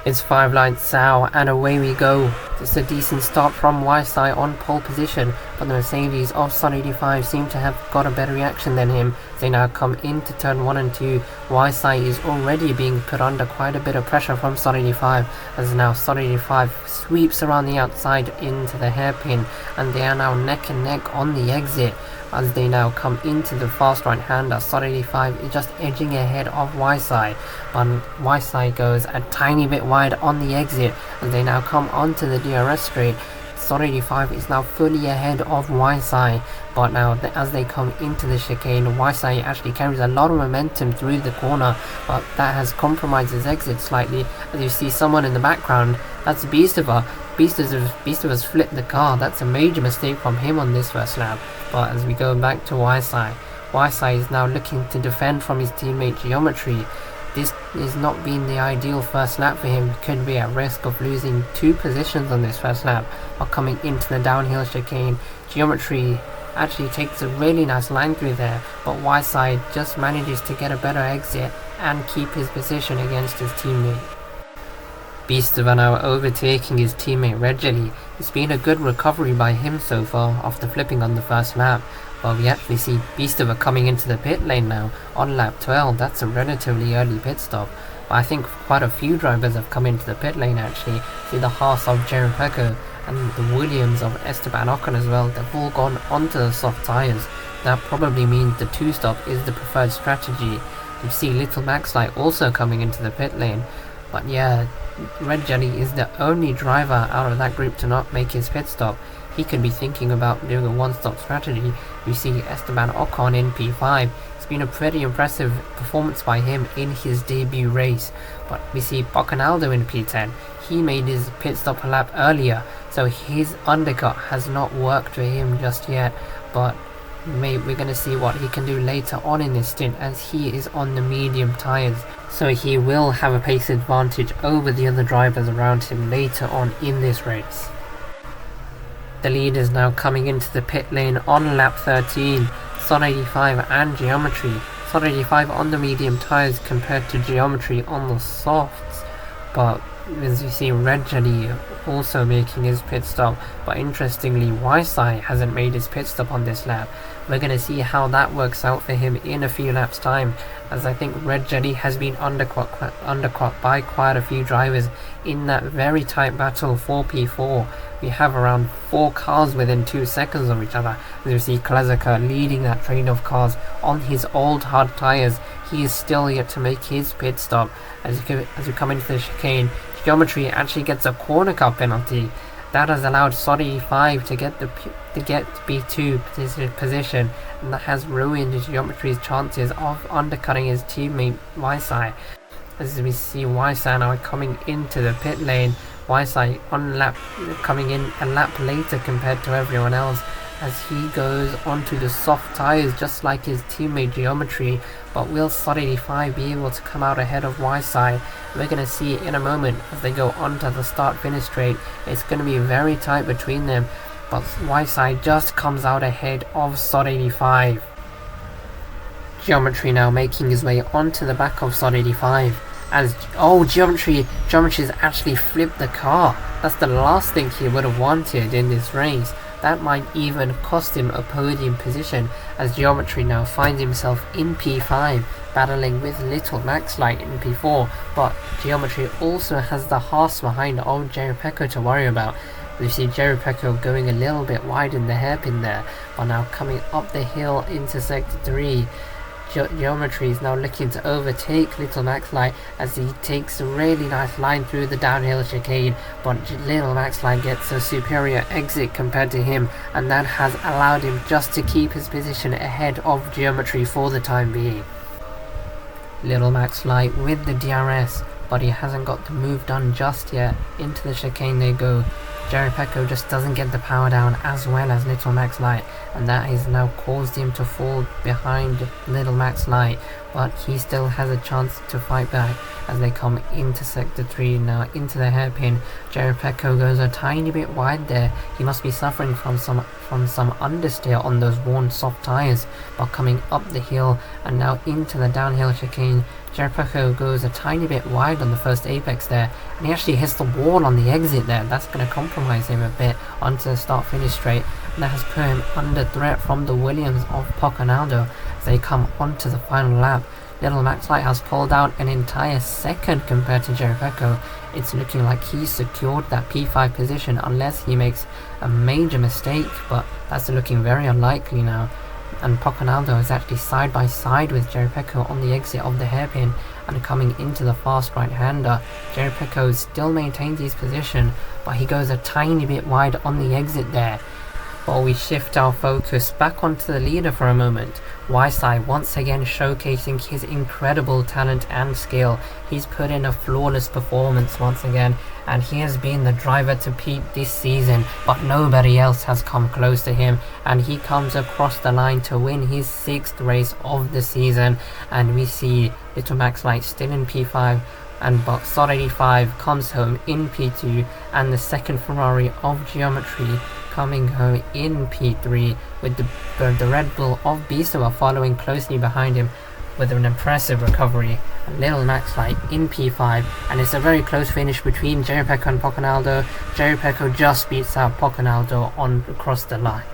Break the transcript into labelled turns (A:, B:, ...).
A: It's 5 lights out and away we go. It's a decent start from YSI on pole position, but the Mercedes of Sun 85 seem to have got a better reaction than him. They now come into turn 1 and 2. YSI is already being put under quite a bit of pressure from Sun 85, as now Sun 85 sweeps around the outside into the hairpin, and they are now neck and neck on the exit. As they now come into the fast right-hander, Sun 85 is just edging ahead of YSI, but YSI goes a tiny bit wide on the exit as they now come onto the DRS straight. Sun 85 is now fully ahead of YSI, but now as they come into the chicane, YSI actually carries a lot of momentum through the corner, but that has compromised his exit slightly. As you see someone in the background, that's Beastover. Beastover's flipped the car. That's a major mistake from him on this first lap. But as we go back to YSI is now looking to defend from his teammate Geometry. This is not being the ideal first lap for him. Could be at risk of losing 2 positions on this first lap. While coming into the downhill chicane, Geometry actually takes a really nice line through there, but YSI just manages to get a better exit and keep his position against his teammate. Beastover now overtaking his teammate Reggie. It's been a good recovery by him so far after flipping on the first lap, but we actually see Beastover coming into the pit lane now on lap 12. That's a relatively early pit stop, but I think quite a few drivers have come into the pit lane actually. See the Haas of Jerry Pecco and the Williams of Esteban Ocon as well. They've all gone onto the soft tyres. That probably means the 2-stop is the preferred strategy. You see Little Max Light also coming into the pit lane, but yeah, Red Jelly is the only driver out of that group to not make his pit stop. He could be thinking about doing a one-stop strategy. We see Esteban Ocon in P5. It's been a pretty impressive performance by him in his debut race. But we see Bocanaldo in P10. He made his pit stop a lap earlier, so his undercut has not worked for him just yet. But we're going to see what he can do later on in this stint, as he is on the medium tyres, so he will have a pace advantage over the other drivers around him later on in this race. The lead is now coming into the pit lane on lap 13, Sun 85 and Geometry. Sun 85 on the medium tyres compared to Geometry on the softs, but as you see Red Jelly also making his pit stop, but interestingly YSI hasn't made his pit stop on this lap. We're going to see how that works out for him in a few laps time, as I think Red Jelly has been undercut by quite a few drivers in that very tight battle for P4. We have around 4 cars within 2 seconds of each other. As you see Klezika leading that train of cars on his old hard tyres. He is still yet to make his pit stop. As you come into the chicane, Geometry actually gets a corner car penalty. That has allowed Sun 85 to get B2 position, and that has ruined Geometry's chances of undercutting his teammate YSI. As we see YSI now coming into the pit lane, YSI coming in a lap later compared to everyone else, as he goes onto the soft tyres just like his teammate Geometry. But will Sun 85 be able to come out ahead of YSI? We're going to see in a moment as they go onto the start-finish straight. It's going to be very tight between them, but YSI just comes out ahead of Sun 85. Geometry now making his way onto the back of Sun 85. As Geometry's actually flipped the car. That's the last thing he would have wanted in this race. That might even cost him a podium position, as Geometry now finds himself in P5, battling with Little Max Light in P4, but Geometry also has the Haas behind old Jerry Pecco to worry about. We see Jerry Pecco going a little bit wide in the hairpin there, but now coming up the hill into Sector 3. Geometry is now looking to overtake Little Max Light as he takes a really nice line through the downhill chicane, but Little Max Light gets a superior exit compared to him, and that has allowed him just to keep his position ahead of Geometry for the time being. Little Max Light with the DRS, but he hasn't got the move done just yet. Into the chicane they go. Jerry Pecco just doesn't get the power down as well as Little Max Light, and that has now caused him to fall behind Little Max Light, but he still has a chance to fight back as they come into Sector 3 now into the hairpin. Jerry Pecco goes a tiny bit wide there. He must be suffering from some understeer on those worn soft tyres, but coming up the hill and now into the downhill chicane, Jericho goes a tiny bit wide on the first apex there, and he actually hits the wall on the exit there. That's going to compromise him a bit onto the start-finish straight, and that has put him under threat from the Williams of Poconaldo as they come onto the final lap. Little Max Light has pulled out an entire second compared to Jericho. It's looking like he's secured that P5 position unless he makes a major mistake, but that's looking very unlikely now. And Poconaldo is actually side by side with Jericho on the exit of the hairpin and coming into the fast right-hander. Jericho still maintains his position, but he goes a tiny bit wide on the exit there. While we shift our focus back onto the leader for a moment, Ysai once again showcasing his incredible talent and skill. He's put in a flawless performance once again, and he has been the driver to beat this season, but nobody else has come close to him, and he comes across the line to win his 6th race of the season. And we see Little Max Light still in P5, and but Sod 85 comes home in P2, and the second Ferrari of Geometry coming home in P3, with the Red Bull of Bisova following closely behind him with an impressive recovery. And Little Max Light in P5, and it's a very close finish between Jericho and Poconaldo. Jericho just beats out Poconaldo on across the line.